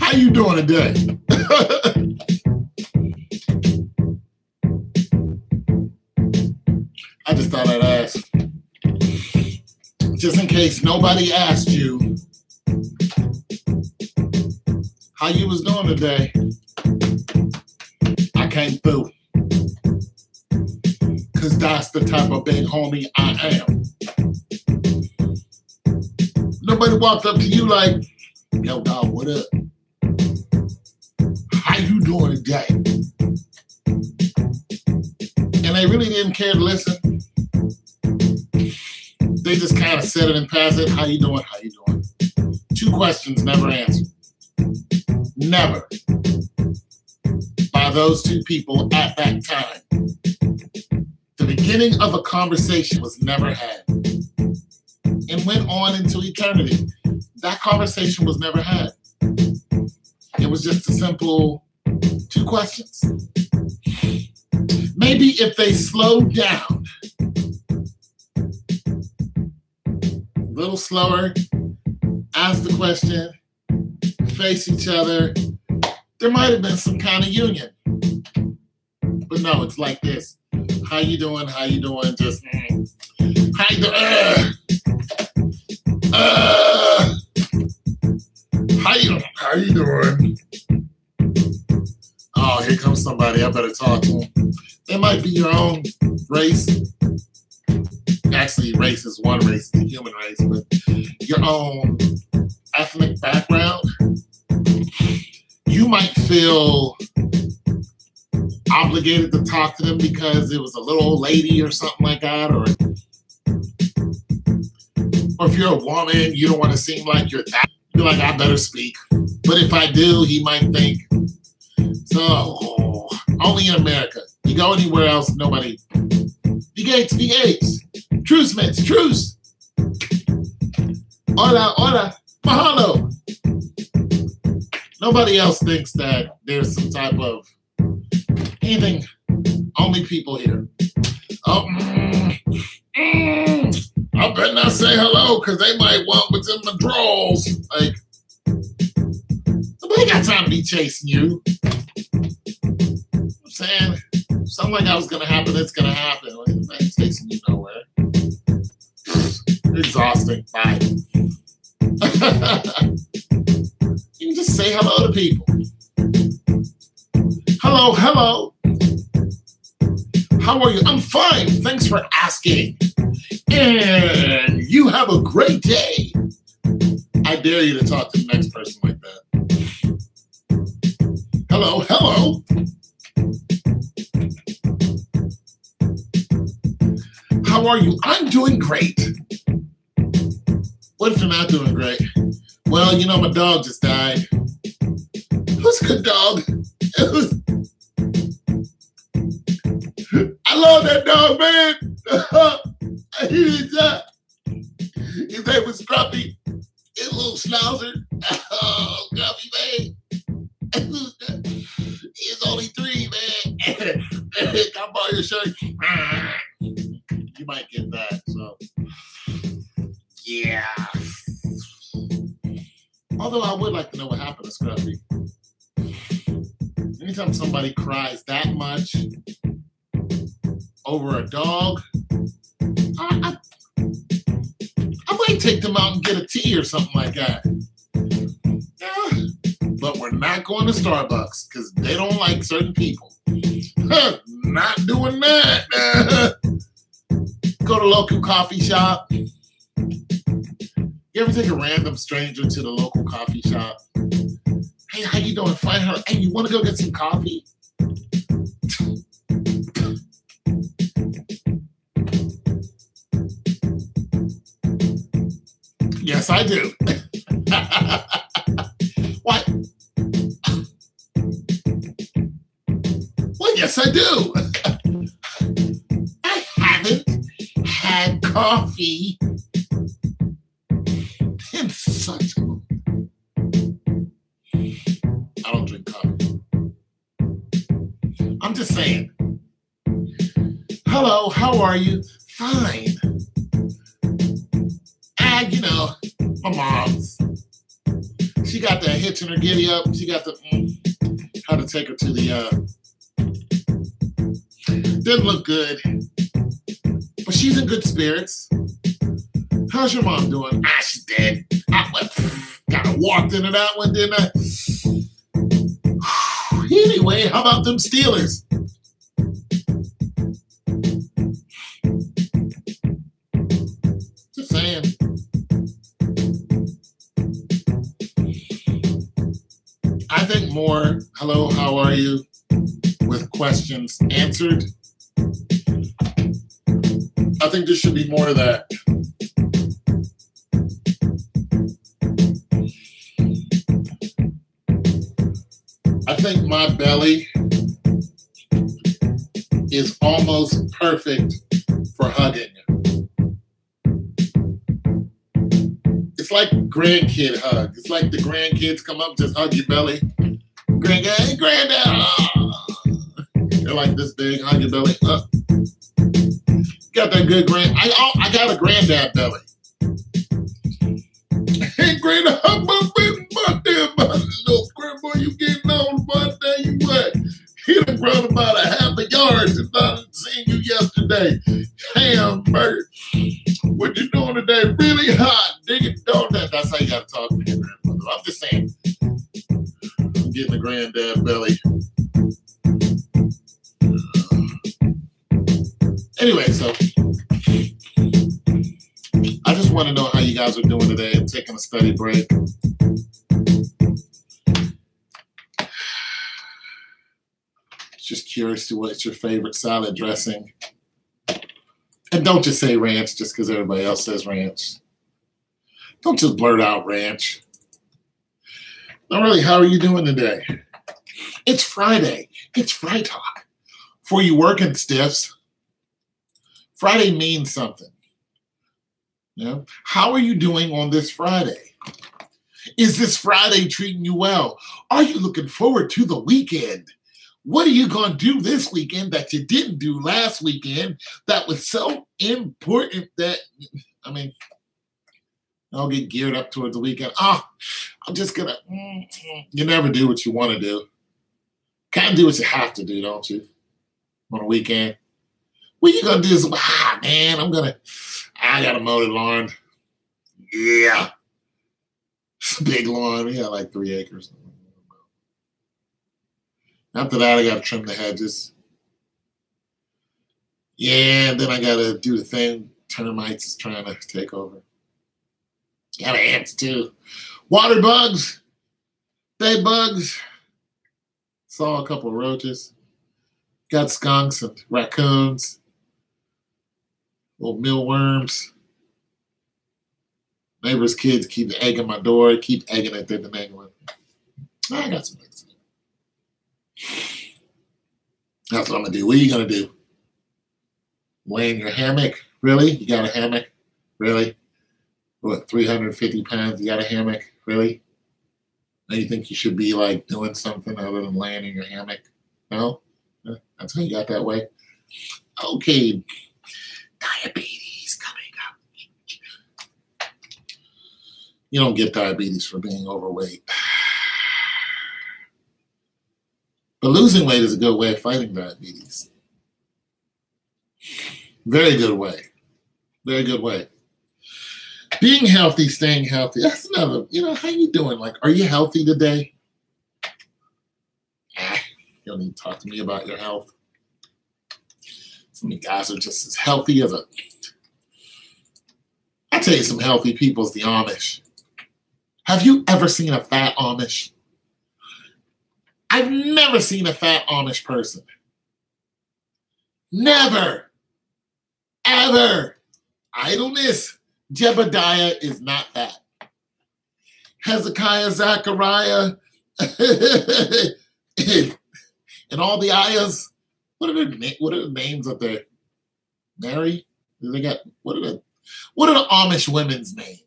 How you doing today? I just thought I'd ask. Just in case nobody asked you how you was doing today. I came through. Because that's the type of big homie I am. Nobody walked up to you like, yo, dog, what up? How you doing today? And they really didn't care to listen. They just kind of said it and passed it. How you doing? How you doing? 2 questions never answered. Never. By those 2 people at that time. The beginning of a conversation was never had. And went on into eternity. That conversation was never had. It was just a simple 2 questions. Maybe if they slowed down a little slower, ask the question, face each other, there might have been some kind of union. But no, it's like this. How you doing? How you doing? Just, how you doing? How you doing? Oh, here comes somebody. I better talk to them. They might be your own race. Actually, race is one race, the human race, but your own ethnic background. You might feel obligated to talk to them because it was a little old lady or something like that, or if you're a woman, you don't want to seem like you're that. You're like, I better speak. But if I do, he might think, so, only in America. You go anywhere else, nobody. VH. Truce, mates, truce. Hola, mahalo. Nobody else thinks that there's some type of anything. Only people here. Oh, I better not say hello because they might want what's in my drawers. Like, nobody got time to be chasing you. I'm saying, something like that was going to happen, it's going to happen. Like, I ain't chasing you nowhere. Exhausting. Bye. You can just say hello to people. Hello. How are you? I'm fine. Thanks for asking. And you have a great day. I dare you to talk to the next person like that. Hello. How are you? I'm doing great. What if you're not doing great? Well, you know, my dog just died. Who's a good dog? I love that dog, man. His name was Scruffy. His little schnauzer. Oh, Scruffy, man. He's only 3, man. Come borrow your shirt. You might get that, so. Yeah. Although I would like to know what happened to Scruffy. Anytime somebody cries that much over a dog, I might take them out and get a tea or something like that. Yeah. But we're not going to Starbucks because they don't like certain people. Not doing that. Go to local coffee shop. You ever take a random stranger to the local coffee shop? Hey, how you doing? Fine. Hey, you want to go get some coffee? Yes, I do. What? Well, yes, I do. I haven't. coffee in such a mood. I don't drink coffee. I'm just saying. Hello, how are you? Fine. You know, my mom's. She got the hitch in her giddy up. She got the how to take her to the didn't look good. But she's in good spirits. How's your mom doing? She's dead. Kinda walked into that one, didn't I? Anyway, how about them Steelers? Just saying. I think more, hello, how are you, with questions answered. I think there should be more of that. I think my belly is almost perfect for hugging. It's like grandkid hug. It's like the grandkids come up, just hug your belly. Granddad, hey, granddad. They're like this big, hug your belly. Got that good I got a granddad belly. Hey, granddad, hug my baby, my damn little grandboy, you getting on, my day, you what? He done grown about a half a yard since I seen you yesterday. Damn, Bert. What you doing today? Really hot. Digging donut. That's how you got to talk to your grandmother. I'm just saying. I'm getting a granddad belly. Anyway, so I just want to know how you guys are doing today and taking a study break. Just curious to what's your favorite salad dressing. And don't just say ranch just because everybody else says ranch. Don't just blurt out ranch. No, really, how are you doing today? It's Friday. It's Fry Talk. For you working stiffs, Friday means something. You know? How are you doing on this Friday? Is this Friday treating you well? Are you looking forward to the weekend? What are you going to do this weekend that you didn't do last weekend that was so important that, I mean, I'll get geared up towards the weekend. I'm just going to, you never do what you want to do. Kind of do what you have to do, don't you? On a weekend. What you going to do is, man, I got to mow the lawn. Yeah. It's a big lawn. We got like 3 acres. After that, I got to trim the hedges. Yeah, and then I got to do the thing termites is trying to take over. Got ants, too. Water bugs. Bed bugs. Saw a couple of roaches. Got skunks and raccoons. Little mealworms. Neighbors' kids keep egging my door. Keep egging it. They've been egging with me. I got some things to do. That's what I'm going to do. What are you going to do? Lay in your hammock? Really? You got a hammock? Really? What, 350 pounds? You got a hammock? Really? Now you think you should be like doing something other than laying in your hammock? No? That's how you got that way? Okay. Diabetes coming up. You don't get diabetes for being overweight. But losing weight is a good way of fighting diabetes. Very good way. Very good way. Being healthy, staying healthy. That's another, how you doing? Like, are you healthy today? You don't need to talk to me about your health. Some of you guys are just as healthy as I tell you, some healthy people is the Amish. Have you ever seen a fat Amish? I've never seen a fat Amish person. Never. Ever. Idleness. Jebediah is not fat. Hezekiah, Zechariah, and all the ayahs. What are the names up there? Mary? They got, what are the What are the Amish women's names?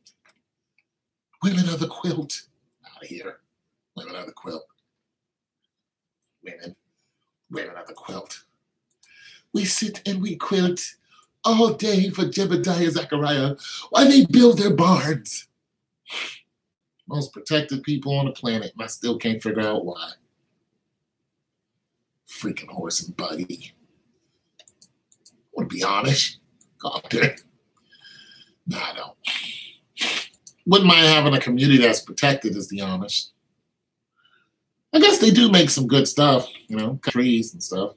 Women of the quilt. Out of here. Women of the quilt. Women of the quilt. We sit and we quilt all day for Jebediah Zechariah while they build their barns. Most protected people on the planet, and I still can't figure out why. Freaking horse and buggy. I want to be Amish. Go out there. No, I don't. Wouldn't mind having a community that's protected as the Amish. I guess they do make some good stuff, cut trees and stuff.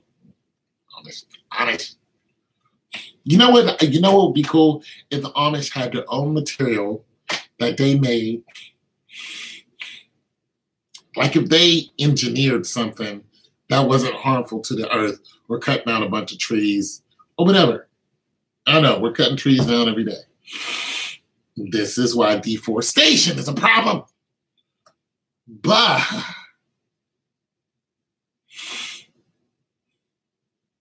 Amish. You know what? You know what would be cool if the Amish had their own material that they made. Like if they engineered something that wasn't harmful to the earth, or cutting down a bunch of trees or whatever. I know we're cutting trees down every day. This is why deforestation is a problem. But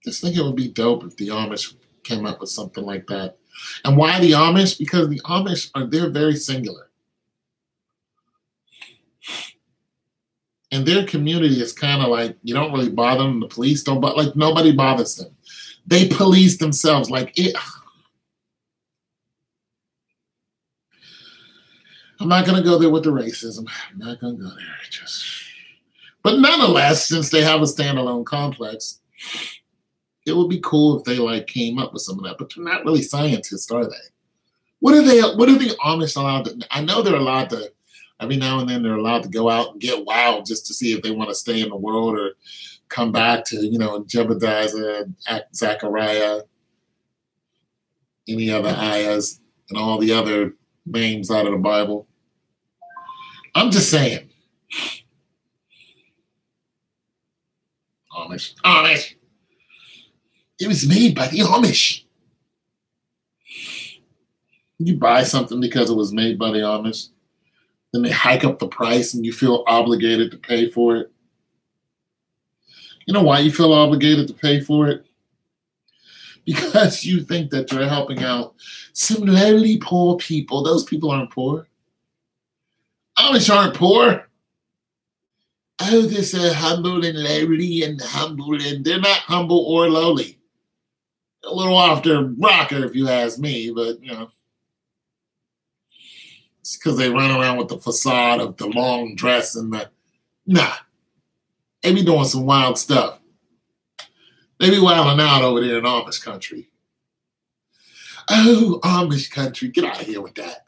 just think it would be dope if the Amish came up with something like that. And why the Amish? Because the Amish they're very singular. And their community is kind of like, you don't really bother them. The police don't, but like nobody bothers them. They police themselves. I'm not going to go there with the racism. I'm not going to go there. But nonetheless, since they have a standalone complex, it would be cool if they came up with some of that. But they're not really scientists, are they? What are the Amish allowed to? I know they're allowed to. Every now and then they're allowed to go out and get wild just to see if they want to stay in the world or come back to, Jebediah, Zechariah, any other ayahs, and all the other names out of the Bible. I'm just saying. Amish. It was made by the Amish. You buy something because it was made by the Amish, then they hike up the price and you feel obligated to pay for it. You know why you feel obligated to pay for it? Because you think that you're helping out some lowly poor people. Those people aren't poor. Amish aren't poor. Oh, they're so humble and lowly and humble, and they're not humble or lowly. A little off their rocker, if you ask me, but, it's because they run around with the facade of the long dress and the... Nah. They be doing some wild stuff. They be wilding out over there in Amish country. Oh, Amish country. Get out of here with that.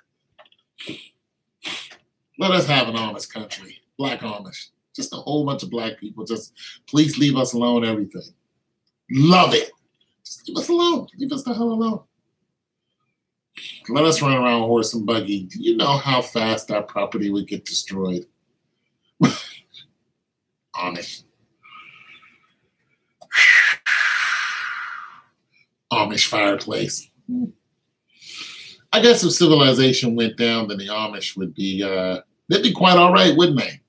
Let us have an Amish country. Black Amish. Just a whole bunch of black people. Just please leave us alone, everything. Love it. Just leave us alone. Leave us the hell alone. Let us run around horse and buggy. Do you know how fast that property would get destroyed? Amish. Amish fireplace. I guess if civilization went down, then the Amish would be, they'd be quite all right, wouldn't they?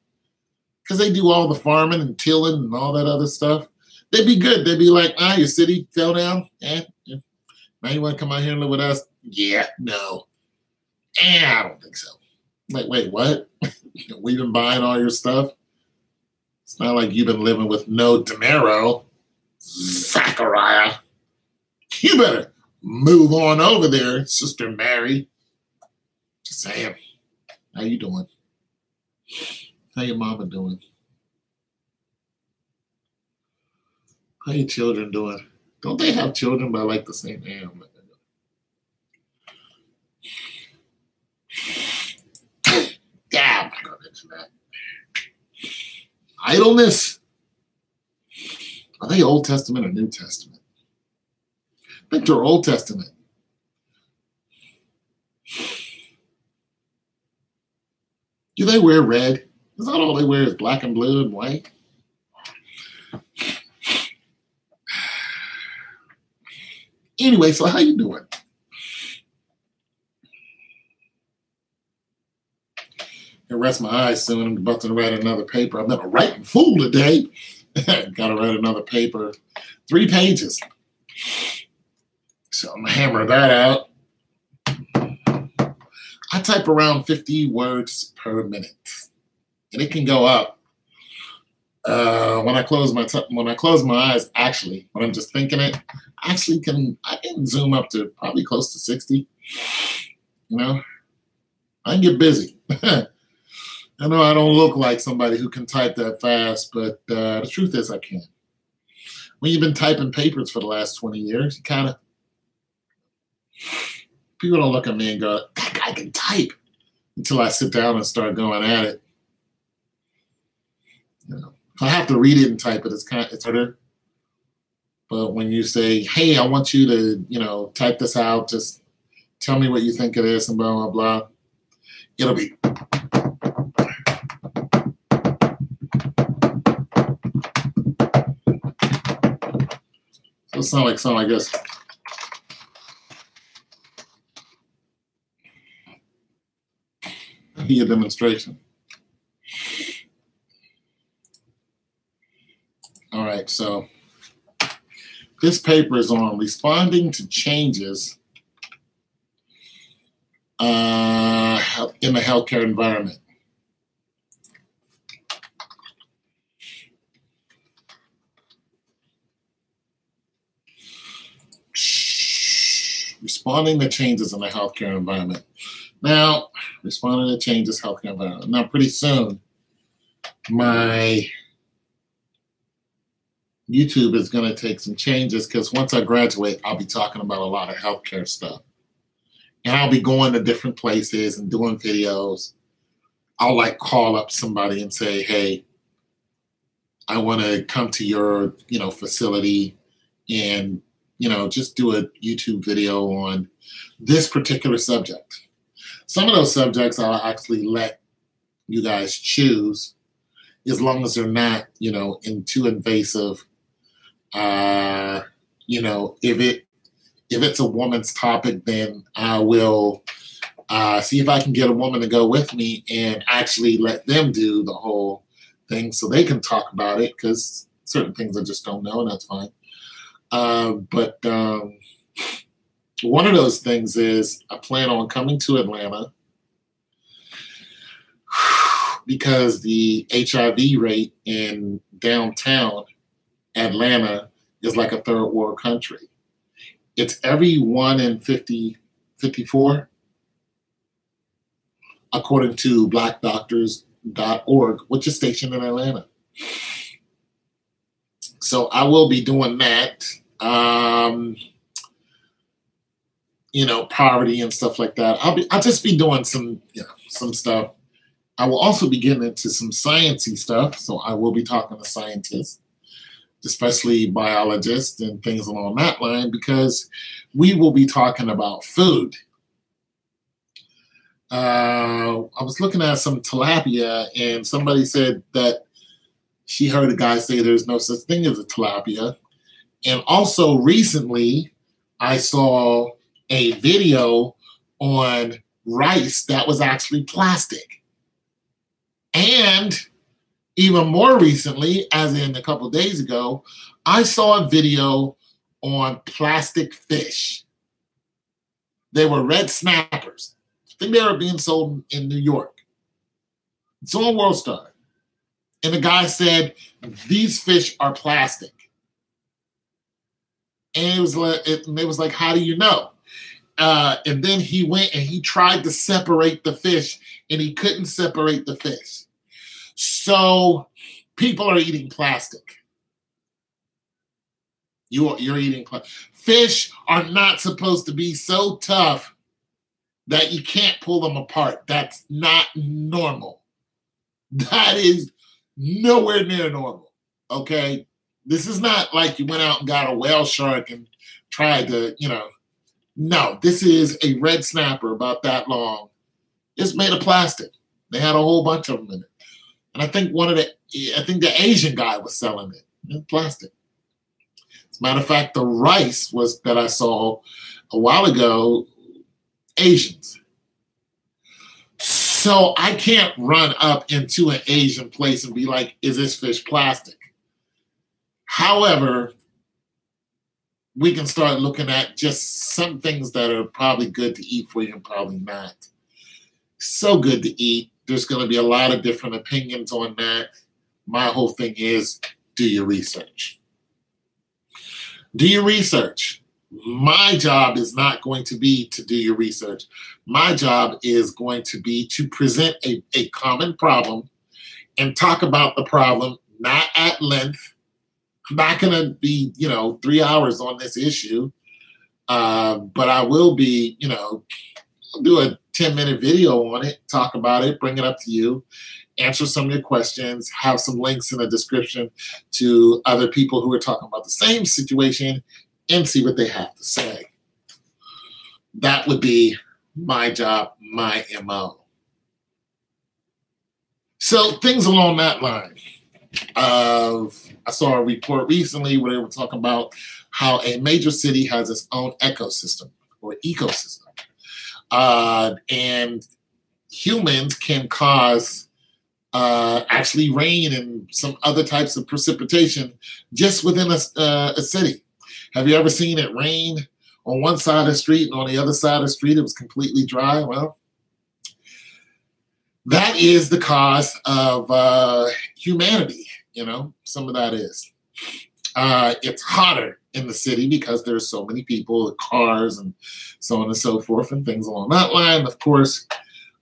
Because they do all the farming and tilling and all that other stuff. They'd be good. They'd be like, your city fell down? Yeah. Now you want to come out here and live with us? Yeah, no. I don't think so. Wait, what? We've been buying all your stuff? It's not like you've been living with no dinero, Zachariah. You better move on over there, Sister Mary. Just saying. How you doing? How your mama doing? How your children doing? Don't they have children by the same age? Yeah, I'm not going to mention that. Idleness. Are they Old Testament or New Testament? I think they're Old Testament. Do they wear red? Is that all they wear is black and blue and white? Anyway, so how you doing? I rest my eyes soon. I'm about to write another paper. I'm never writing fool today. Got to write another paper. 3 pages. So I'm going to hammer that out. I type around 50 words per minute, and it can go up when I close my eyes. Actually, when I'm just thinking it, I can zoom up to probably close to 60. You know, I can get busy. I know I don't look like somebody who can type that fast, but the truth is I can. When you've been typing papers for the last 20 years, you kind of, people don't look at me and go, that guy can type, until I sit down and start going at it. You know, if I have to read it and type it, it's harder. But when you say, hey, I want you to, type this out, just tell me what you think it is and blah, blah, blah, it'll be. It'll sound like something, I guess. Be a demonstration. All right, so this paper is on responding to changes in the healthcare environment. Responding to changes in the healthcare environment. Now, responding to changes, healthcare environment. Now, pretty soon, my YouTube is going to take some changes because once I graduate, I'll be talking about a lot of healthcare stuff. And I'll be going to different places and doing videos. I'll call up somebody and say, hey, I want to come to your, facility and, just do a YouTube video on this particular subject. Some of those subjects I'll actually let you guys choose as long as they're not, in too invasive. If it's a woman's topic, then I will see if I can get a woman to go with me and actually let them do the whole thing so they can talk about it, because certain things I just don't know, and that's fine. But one of those things is I plan on coming to Atlanta because the HIV rate in downtown Atlanta is like a third world country. It's every 1 in 54, according to blackdoctors.org, which is stationed in Atlanta. So I will be doing that, poverty and stuff like that. I'll just be doing some stuff. I will also be getting into some sciencey stuff. So I will be talking to scientists, especially biologists and things along that line, because we will be talking about food. I was looking at some tilapia, and somebody said that she heard a guy say there's no such thing as a tilapia. And also recently, I saw a video on rice that was actually plastic. And even more recently, as in a couple of days ago, I saw a video on plastic fish. They were red snappers. I think they were being sold in New York. It's on WorldStar. And the guy said, these fish are plastic. And it was like, how do you know? And then he went and he tried to separate the fish, and he couldn't separate the fish. So people are eating plastic. You're eating plastic. Fish are not supposed to be so tough that you can't pull them apart. That's not normal. That is nowhere near normal. Okay? This is not like you went out and got a whale shark and tried to, No, this is a red snapper about that long. It's made of plastic. They had a whole bunch of them in it. And I think the Asian guy was selling it in plastic. As a matter of fact, the rice that I saw a while ago, Asians. So I can't run up into an Asian place and be like, is this fish plastic? However, we can start looking at just some things that are probably good to eat for you and probably not. so good to eat. There's going to be a lot of different opinions on that. My whole thing is, do your research. Do your research. My job is not going to be to do your research. My job is going to be to present a common problem and talk about the problem, not at length. I'm not going to be, 3 hours on this issue. But I will be, I'll do a 10-minute video on it, talk about it, bring it up to you, answer some of your questions, have some links in the description to other people who are talking about the same situation and see what they have to say. That would be my job, my MO. So things along that line. I saw a report recently where they were talking about how a major city has its own ecosystem. And humans can cause actually rain and some other types of precipitation just within a city. Have you ever seen it rain on one side of the street and on the other side of the street it was completely dry? Well, that is the cause of humanity, some of that is. It's hotter in the city because there's so many people, cars, and so on and so forth, and things along that line. Of course,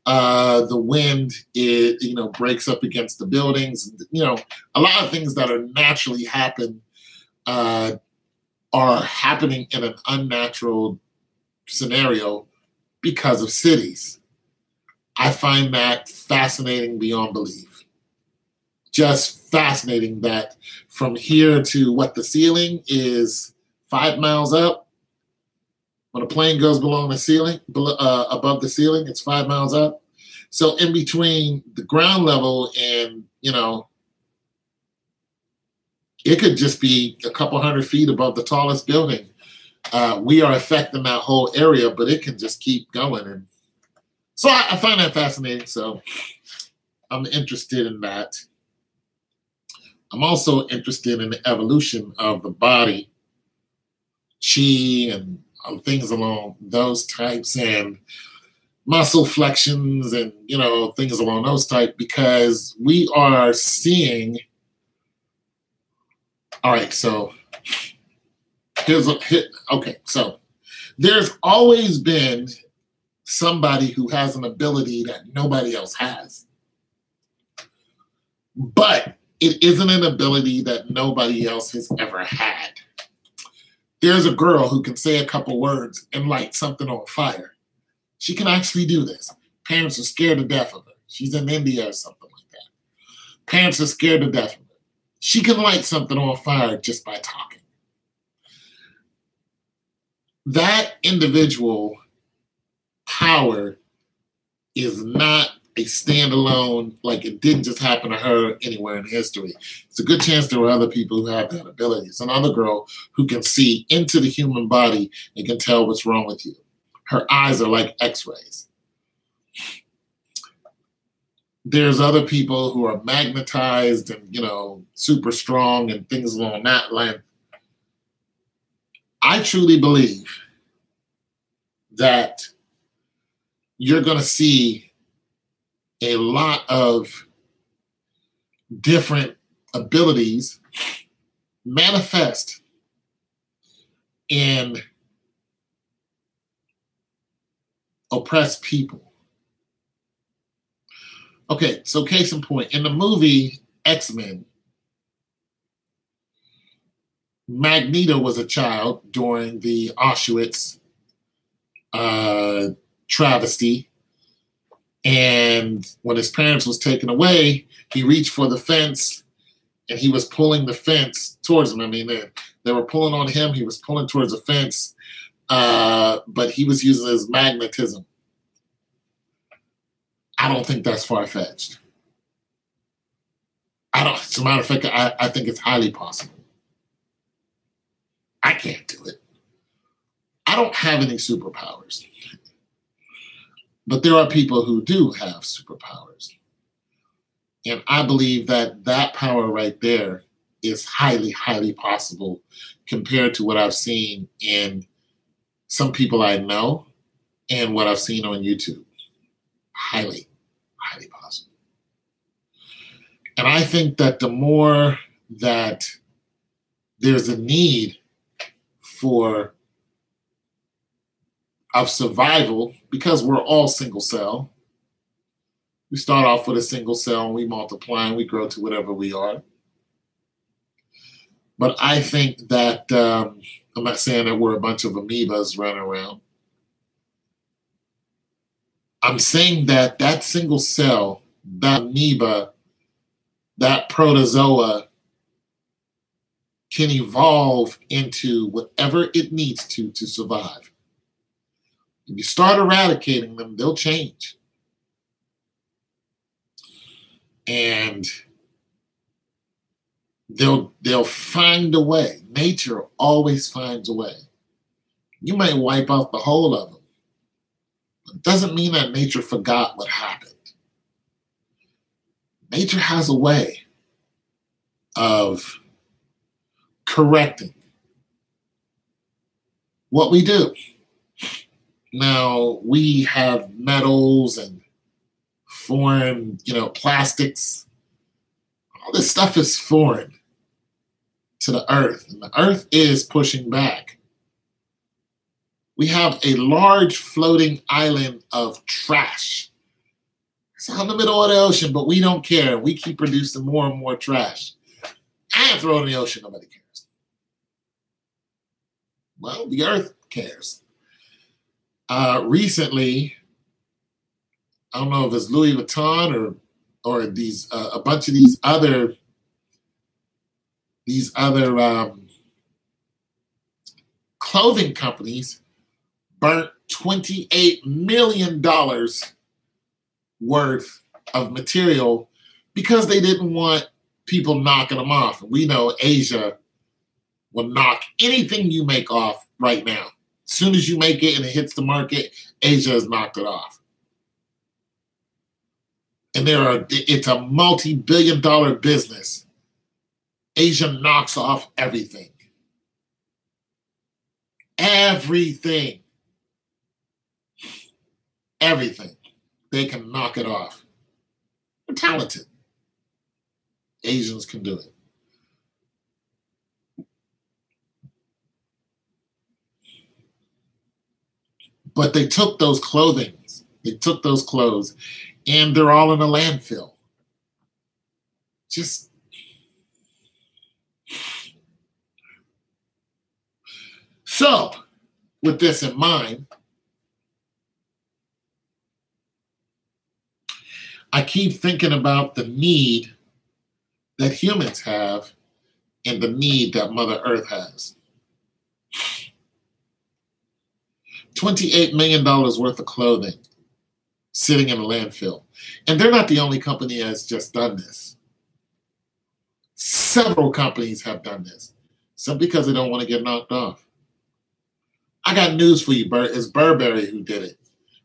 the wind, breaks up against the buildings. A lot of things that are naturally happen are happening in an unnatural scenario because of cities. I find that fascinating beyond belief. Just fascinating that from here to what the ceiling is 5 miles up. When a plane goes below the ceiling, above the ceiling, it's 5 miles up. So in between the ground level and, it could just be a couple hundred feet above the tallest building. We are affecting that whole area, but it can just keep going. And so I find that fascinating. So I'm interested in that. I'm also interested in the evolution of the body, chi, and things along those types, and muscle flexions, and things along those types, because we are seeing. All right, so so there's always been somebody who has an ability that nobody else has, but it isn't an ability that nobody else has ever had. There's a girl who can say a couple words and light something on fire. She can actually do this. Parents are scared to death of her. She's in India or something like that. Parents are scared to death of her. She can light something on fire just by talking. That individual power is not a standalone, like it didn't just happen to her anywhere in history. It's a good chance there were other people who have that ability. It's another girl who can see into the human body and can tell what's wrong with you. Her eyes are like x-rays. There's other people who are magnetized and, super strong and things along that line. I truly believe that you're going to see a lot of different abilities manifest in oppressed people. Okay, so case in point, in the movie X-Men, Magneto was a child during the Auschwitz travesty. And when his parents was taken away, he reached for the fence and he was pulling the fence towards him. I mean, they were pulling on him. He was pulling towards the fence, but he was using his magnetism. I don't think that's far-fetched. As a matter of fact, I think it's highly possible. I can't do it. I don't have any superpowers. But there are people who do have superpowers. And I believe that that power right there is highly, highly possible compared to what I've seen in some people I know and what I've seen on YouTube. Highly, highly possible. And I think that the more that there's a need of survival, because we're all single cell. We start off with a single cell and we multiply and we grow to whatever we are. But I think that, I'm not saying that we're a bunch of amoebas running around. I'm saying that that single cell, that amoeba, that protozoa can evolve into whatever it needs to survive. If you start eradicating them, they'll change. And they'll find a way. Nature always finds a way. You might wipe out the whole of them. But it doesn't mean that nature forgot what happened. Nature has a way of correcting what we do. Now, we have metals and foreign, plastics. All this stuff is foreign to the earth, and the earth is pushing back. We have a large floating island of trash. It's out in the middle of the ocean, but we don't care. We keep producing more and more trash. I throw it in the ocean, nobody cares. Well, the earth cares. Recently, I don't know if it's Louis Vuitton or these a bunch of these other clothing companies burnt $28 million worth of material because they didn't want people knocking them off. And we know Asia will knock anything you make off right now. As soon as you make it and it hits the market, Asia has knocked it off. And it's a multi-billion-dollar business. Asia knocks off everything. Everything. Everything. They can knock it off. They're talented. Asians can do it. But they took those clothes, and they're all in a landfill. Just so, with this in mind, I keep thinking about the need that humans have and the need that Mother Earth has. $28 million worth of clothing sitting in a landfill. And they're not the only company that's just done this. Several companies have done this. Some because they don't want to get knocked off. I got news for you, Bert. It's Burberry who did it.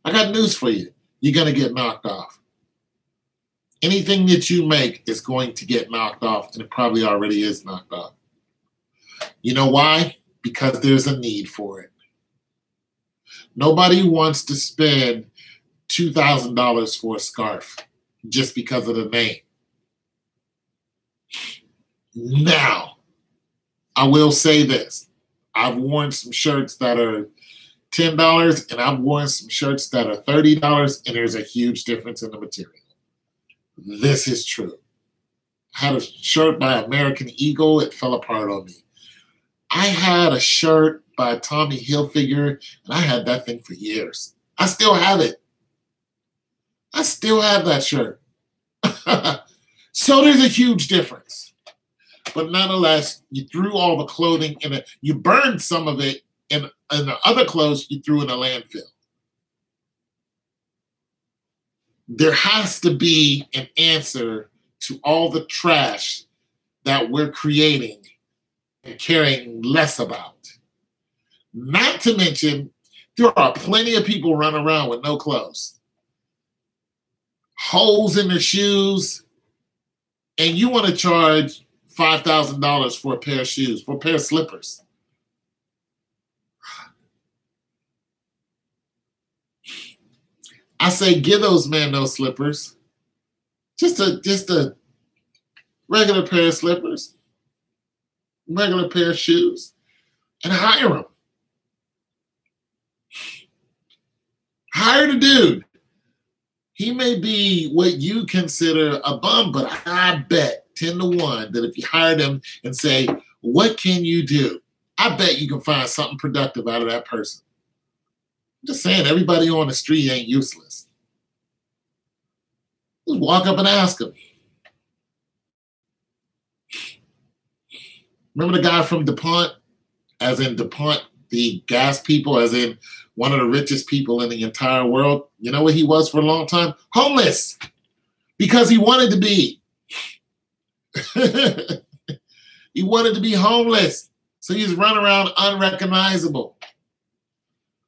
I got news for you. You're going to get knocked off. Anything that you make is going to get knocked off, and it probably already is knocked off. You know why? Because there's a need for it. Nobody wants to spend $2,000 for a scarf just because of the name. Now, I will say this. I've worn some shirts that are $10 and I've worn some shirts that are $30, and there's a huge difference in the material. This is true. I had a shirt by American Eagle. It fell apart on me. I had a shirt by Tommy Hilfiger, and I had that thing for years. I still have it. I still have that shirt. So there's a huge difference. But nonetheless, you threw all the clothing in it. You burned some of it, and the other clothes you threw in a landfill. There has to be an answer to all the trash that we're creating and caring less about. Not to mention, there are plenty of people running around with no clothes. Holes in their shoes, and you want to charge $5,000 for a pair of shoes, for a pair of slippers. I I say give those men those slippers. Just a regular pair of slippers, regular pair of shoes, and hire them. Hire the dude. He may be what you consider a bum, but I bet 10 to 1 that if you hire them and say, what can you do? I bet you can find something productive out of that person. I'm just saying, everybody on the street ain't useless. Just walk up and ask them. Remember the guy from DuPont? As in DuPont, the gas people, as in one of the richest people in the entire world. You know what he was for a long time? Homeless. Because he wanted to be. He wanted to be homeless. So he's running around unrecognizable.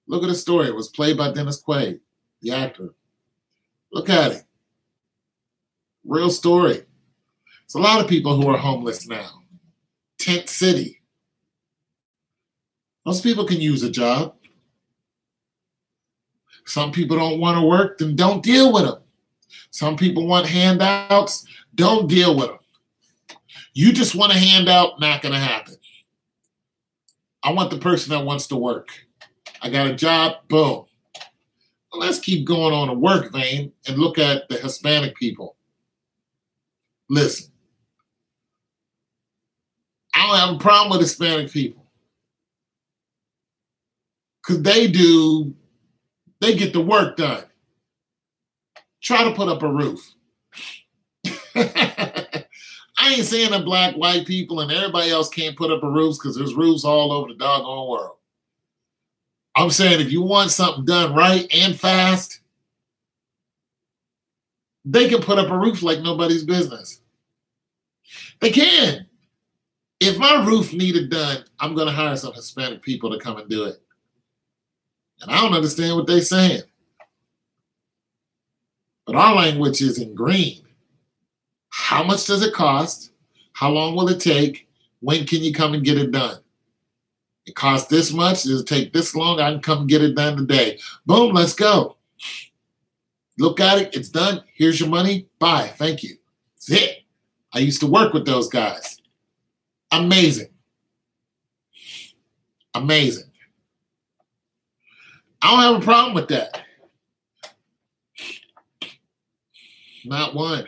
Look at the story. It was played by Dennis Quaid, the actor. Look at it. Real story. There's a lot of people who are homeless now. Tent City. Most people can use a job. Some people don't want to work, then don't deal with them. Some people want handouts, don't deal with them. You just want a handout, not going to happen. I want the person that wants to work. I got a job, boom. Well, let's keep going on a work vein and look at the Hispanic people. Listen, I don't have a problem with Hispanic people. Because they get the work done. Try to put up a roof. I ain't saying that black, white people and everybody else can't put up a roof because there's roofs all over the doggone world. I'm saying if you want something done right and fast, they can put up a roof like nobody's business. They can. If my roof needed done, I'm going to hire some Hispanic people to come and do it. And I don't understand what they're saying. But our language is in green. How much does it cost? How long will it take? When can you come and get it done? It costs this much. Does it take this long? I can come and get it done today. Boom, let's go. Look at it. It's done. Here's your money. Bye. Thank you. That's it. I used to work with those guys. Amazing. Amazing. I don't have a problem with that. Not one.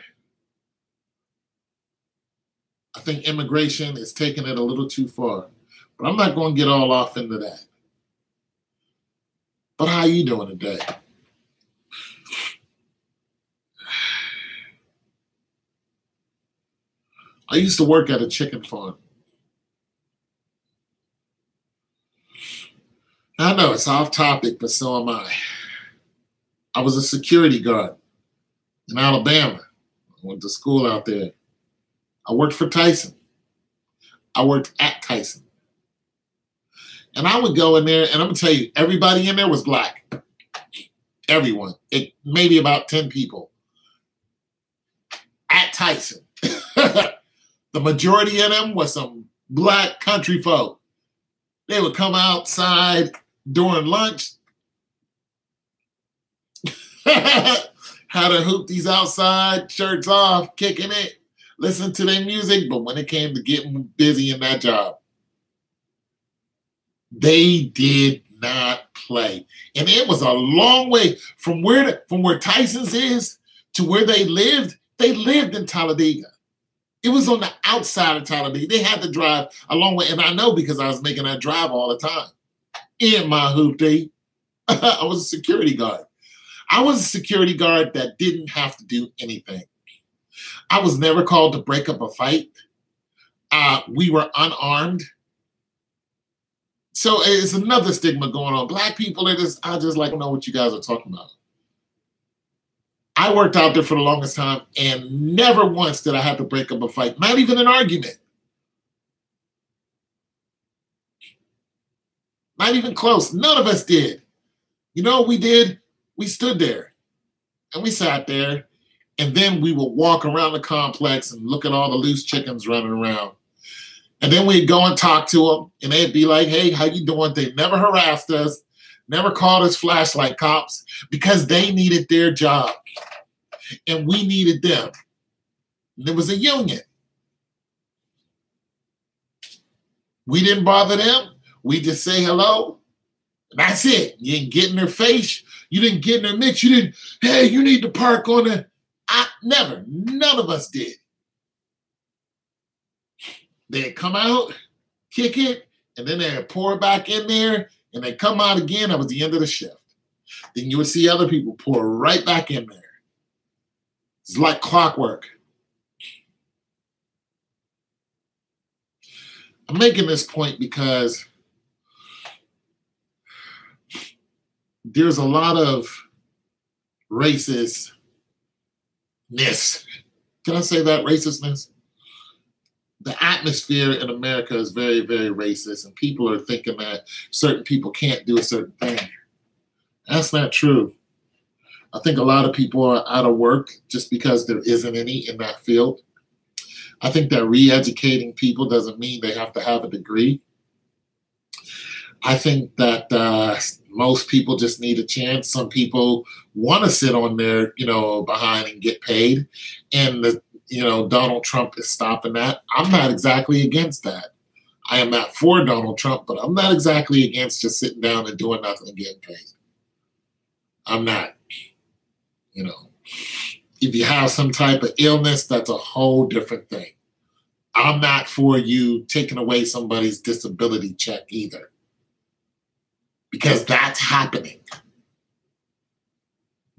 I think immigration is taking it a little too far. But I'm not going to get all off into that. But how you doing today? I used to work at a chicken farm. I know it's off topic, but so am I. I was a security guard in Alabama. I went to school out there. I worked for Tyson. I worked at Tyson. And I would go in there, and I'm going to tell you, everybody in there was black. Everyone. Maybe about 10 people. At Tyson. The majority of them was some black country folk. They would come outside during lunch. Had their hoopties outside, shirts off, kicking it, listen to their music. But when it came to getting busy in that job, they did not play. And it was a long way from where Tyson's is to where they lived. They lived in Talladega. It was on the outside of Talladega. They had to drive a long way. And I know because I was making that drive all the time. In my hoopty. I was a security guard. I was a security guard that didn't have to do anything. I was never called to break up a fight. We were unarmed. So it's another stigma going on. Black people I just don't know what you guys are talking about. I worked out there for the longest time, and never once did I have to break up a fight, not even an argument. Not even close. None of us did. You know what we did? We stood there, and we sat there, and then we would walk around the complex and look at all the loose chickens running around. And then we'd go and talk to them, and they'd be like, hey, how you doing? They never harassed us, never called us flashlight cops because they needed their job and we needed them. And there was a union. We didn't bother them. We just say hello. That's it. You didn't get in their face. You didn't get in their mix. You didn't, hey, you need to park on the... Never. None of us did. They'd come out, kick it, and then they'd pour back in there, and they'd come out again. That was the end of the shift. Then you would see other people pour right back in there. It's like clockwork. I'm making this point because there's a lot of racistness. Can I say that? Racistness? The atmosphere in America is very, very racist, and people are thinking that certain people can't do a certain thing. That's not true. I think a lot of people are out of work just because there isn't any in that field. I think that re-educating people doesn't mean they have to have a degree. I think that most people just need a chance. Some people want to sit on their, behind and get paid. And, Donald Trump is stopping that. I'm not exactly against that. I am not for Donald Trump, but I'm not exactly against just sitting down and doing nothing and getting paid. I'm not. If you have some type of illness, that's a whole different thing. I'm not for you taking away somebody's disability check either. Because that's happening.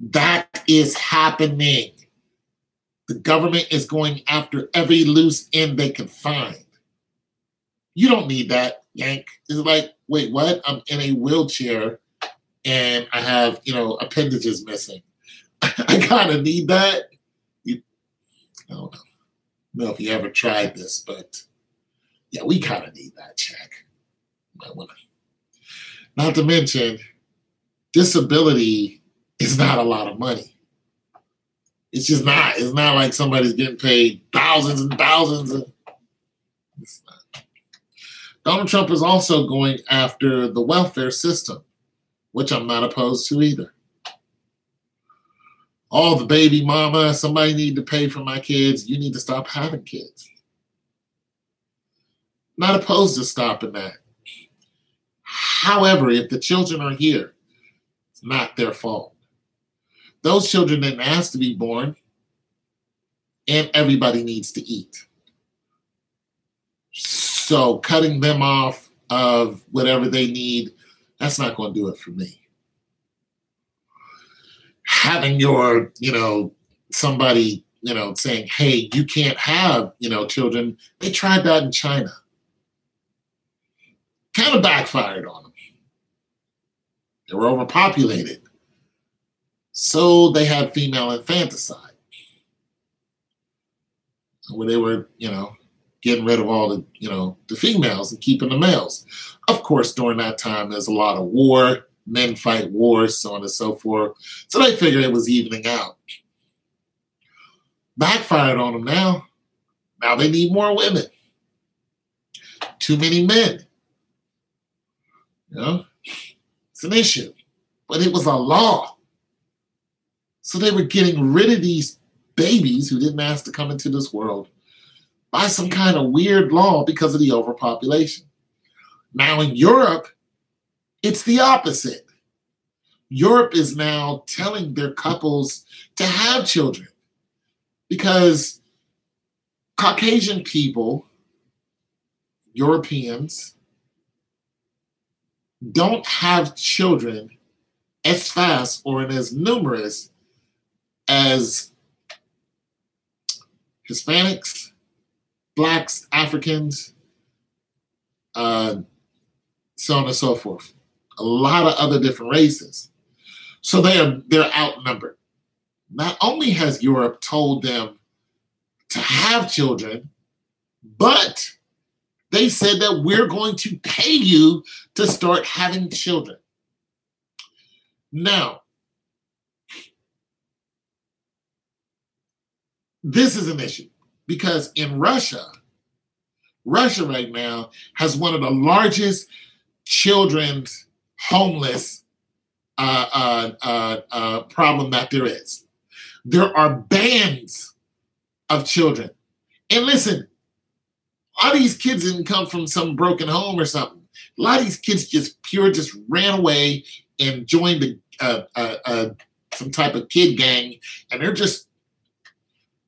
That is happening. The government is going after every loose end they can find. You don't need that, Yank. It's like, wait, what? I'm in a wheelchair and I have, appendages missing. I kind of need that. I don't know if you ever tried this, but yeah, we kind of need that check. Might want to. Not to mention, disability is not a lot of money. It's just not. It's not like somebody's getting paid thousands and thousands. It's not. Donald Trump is also going after the welfare system, which I'm not opposed to either. Oh, the baby mama, somebody need to pay for my kids. You need to stop having kids. Not opposed to stopping that. However, if the children are here, it's not their fault. Those children didn't ask to be born, and everybody needs to eat. So cutting them off of whatever they need, that's not going to do it for me. Having your, somebody, saying, hey, you can't have, children. They tried that in China. Kind of backfired on them. They were overpopulated. So they had female infanticide. Where they were, getting rid of all the, the females and keeping the males. Of course, during that time, there's a lot of war. Men fight wars, so on and so forth. So they figured it was evening out. Backfired on them now. Now they need more women. Too many men. It's an issue. But it was a law. So they were getting rid of these babies who didn't ask to come into this world by some kind of weird law because of the overpopulation. Now in Europe, it's the opposite. Europe is now telling their couples to have children because Caucasian people, Europeans, don't have children as fast or as numerous as Hispanics, Blacks, Africans, so on and so forth. A lot of other different races. So they're outnumbered. Not only has Europe told them to have children, but they said that we're going to pay you to start having children. Now, this is an issue because in Russia right now has one of the largest children's homeless problem that there is. There are bands of children. And listen, a lot of these kids didn't come from some broken home or something. A lot of these kids just ran away and joined some type of kid gang, and they're just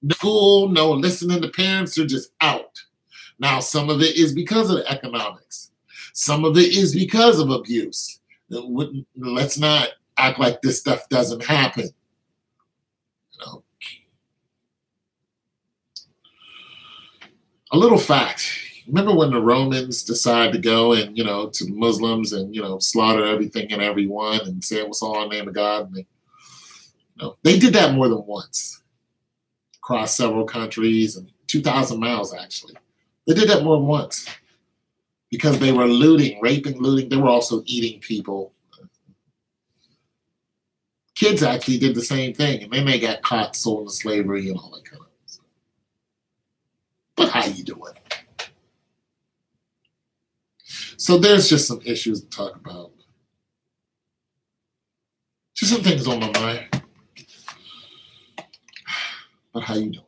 no school, no listening to parents. They're just out. Now, some of it is because of the economics. Some of it is because of abuse. Let's not act like this stuff doesn't happen. You know, a little fact. Remember when the Romans decided to go and, to Muslims and, slaughter everything and everyone and say it was all in the name of God? And they did that more than once across several countries and 2,000 miles, actually. They did that more than once because they were looting, raping, looting. They were also eating people. Kids actually did the same thing, and then they got caught, sold into slavery and all that kind of stuff. But how you doing? So there's just some issues to talk about. Just some things on my mind. But how you doing?